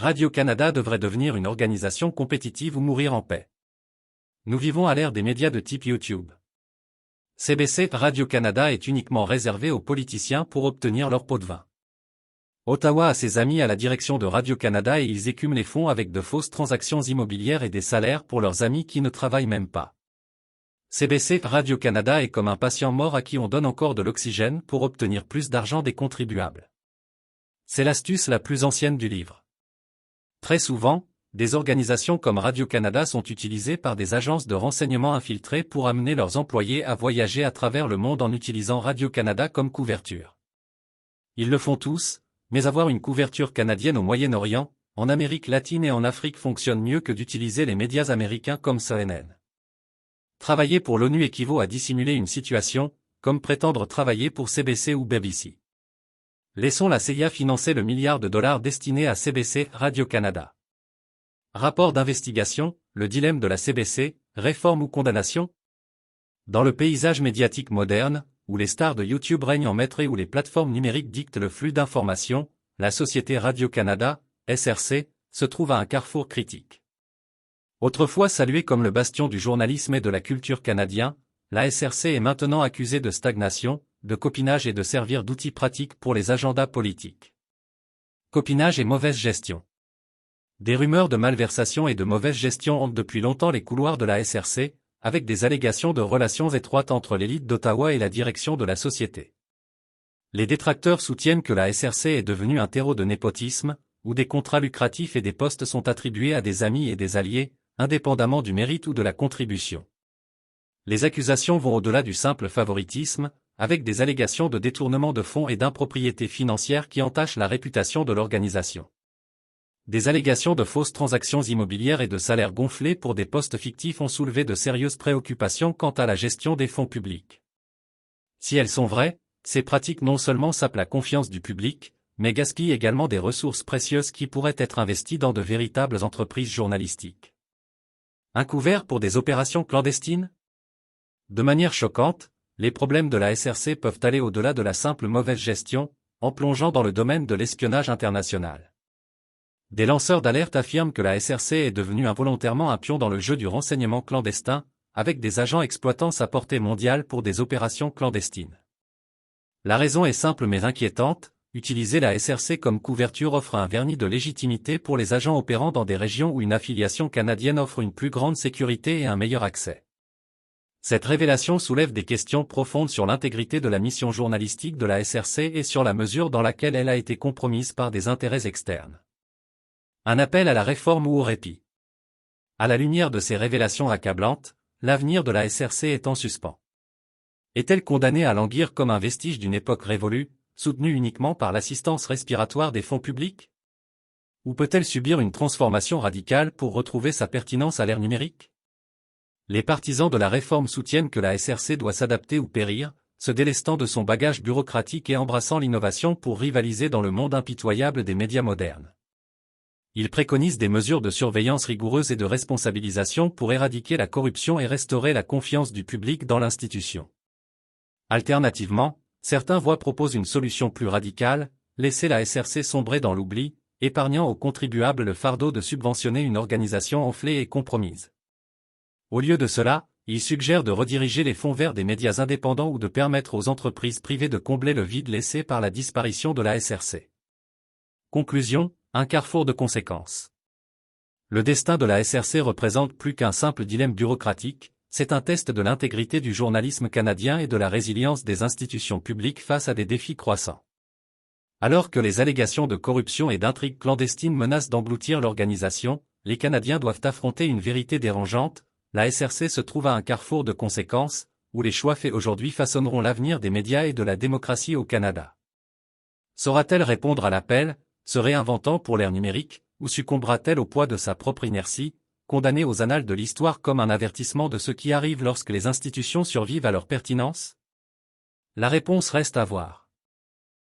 Radio-Canada devrait devenir une organisation compétitive ou mourir en paix. Nous vivons à l'ère des médias de type YouTube. CBC Radio-Canada est uniquement réservé aux politiciens pour obtenir leur pot de vin. Ottawa a ses amis à la direction de Radio-Canada et ils écument les fonds avec de fausses transactions immobilières et des salaires pour leurs amis qui ne travaillent même pas. CBC Radio-Canada est comme un patient mort à qui on donne encore de l'oxygène pour obtenir plus d'argent des contribuables. C'est l'astuce la plus ancienne du livre. Très souvent, des organisations comme Radio-Canada sont utilisées par des agences de renseignement infiltrées pour amener leurs employés à voyager à travers le monde en utilisant Radio-Canada comme couverture. Ils le font tous, mais avoir une couverture canadienne au Moyen-Orient, en Amérique latine et en Afrique fonctionne mieux que d'utiliser les médias américains comme CNN. Travailler pour l'ONU équivaut à dissimuler une situation, comme prétendre travailler pour CBC ou BBC. Laissons la CIA financer le milliard de dollars destiné à CBC Radio-Canada. Rapport d'investigation, le dilemme de la CBC, réforme ou condamnation? Dans le paysage médiatique moderne, où les stars de YouTube règnent en maître et où les plateformes numériques dictent le flux d'informations, la société Radio-Canada, SRC, se trouve à un carrefour critique. Autrefois saluée comme le bastion du journalisme et de la culture canadien, la SRC est maintenant accusée de stagnation, de copinage et de servir d'outil pratique pour les agendas politiques. Copinage et mauvaise gestion. Des rumeurs de malversation et de mauvaise gestion hantent depuis longtemps les couloirs de la SRC, avec des allégations de relations étroites entre l'élite d'Ottawa et la direction de la société. Les détracteurs soutiennent que la SRC est devenue un terreau de népotisme, où des contrats lucratifs et des postes sont attribués à des amis et des alliés, indépendamment du mérite ou de la contribution. Les accusations vont au-delà du simple favoritisme, avec des allégations de détournement de fonds et d'impropriété financière qui entachent la réputation de l'organisation. Des allégations de fausses transactions immobilières et de salaires gonflés pour des postes fictifs ont soulevé de sérieuses préoccupations quant à la gestion des fonds publics. Si elles sont vraies, ces pratiques non seulement sapent la confiance du public, mais gaspillent également des ressources précieuses qui pourraient être investies dans de véritables entreprises journalistiques. Un couvert pour des opérations clandestines? De manière choquante, les problèmes de la SRC peuvent aller au-delà de la simple mauvaise gestion, en plongeant dans le domaine de l'espionnage international. Des lanceurs d'alerte affirment que la SRC est devenue involontairement un pion dans le jeu du renseignement clandestin, avec des agents exploitant sa portée mondiale pour des opérations clandestines. La raison est simple mais inquiétante, utiliser la SRC comme couverture offre un vernis de légitimité pour les agents opérant dans des régions où une affiliation canadienne offre une plus grande sécurité et un meilleur accès. Cette révélation soulève des questions profondes sur l'intégrité de la mission journalistique de la SRC et sur la mesure dans laquelle elle a été compromise par des intérêts externes. Un appel à la réforme ou au répit. À la lumière de ces révélations accablantes, l'avenir de la SRC est en suspens. Est-elle condamnée à languir comme un vestige d'une époque révolue, soutenue uniquement par l'assistance respiratoire des fonds publics? Ou peut-elle subir une transformation radicale pour retrouver sa pertinence à l'ère numérique? Les partisans de la réforme soutiennent que la SRC doit s'adapter ou périr, se délestant de son bagage bureaucratique et embrassant l'innovation pour rivaliser dans le monde impitoyable des médias modernes. Ils préconisent des mesures de surveillance rigoureuses et de responsabilisation pour éradiquer la corruption et restaurer la confiance du public dans l'institution. Alternativement, certaines voix proposent une solution plus radicale, laisser la SRC sombrer dans l'oubli, épargnant aux contribuables le fardeau de subventionner une organisation enflée et compromise. Au lieu de cela, ils suggèrent de rediriger les fonds vers des médias indépendants ou de permettre aux entreprises privées de combler le vide laissé par la disparition de la SRC. Conclusion, un carrefour de conséquences. Le destin de la SRC représente plus qu'un simple dilemme bureaucratique, c'est un test de l'intégrité du journalisme canadien et de la résilience des institutions publiques face à des défis croissants. Alors que les allégations de corruption et d'intrigues clandestines menacent d'engloutir l'organisation, les Canadiens doivent affronter une vérité dérangeante. La SRC se trouve à un carrefour de conséquences, où les choix faits aujourd'hui façonneront l'avenir des médias et de la démocratie au Canada. Saura-t-elle répondre à l'appel, se réinventant pour l'ère numérique, ou succombera-t-elle au poids de sa propre inertie, condamnée aux annales de l'histoire comme un avertissement de ce qui arrive lorsque les institutions survivent à leur pertinence? La réponse reste à voir.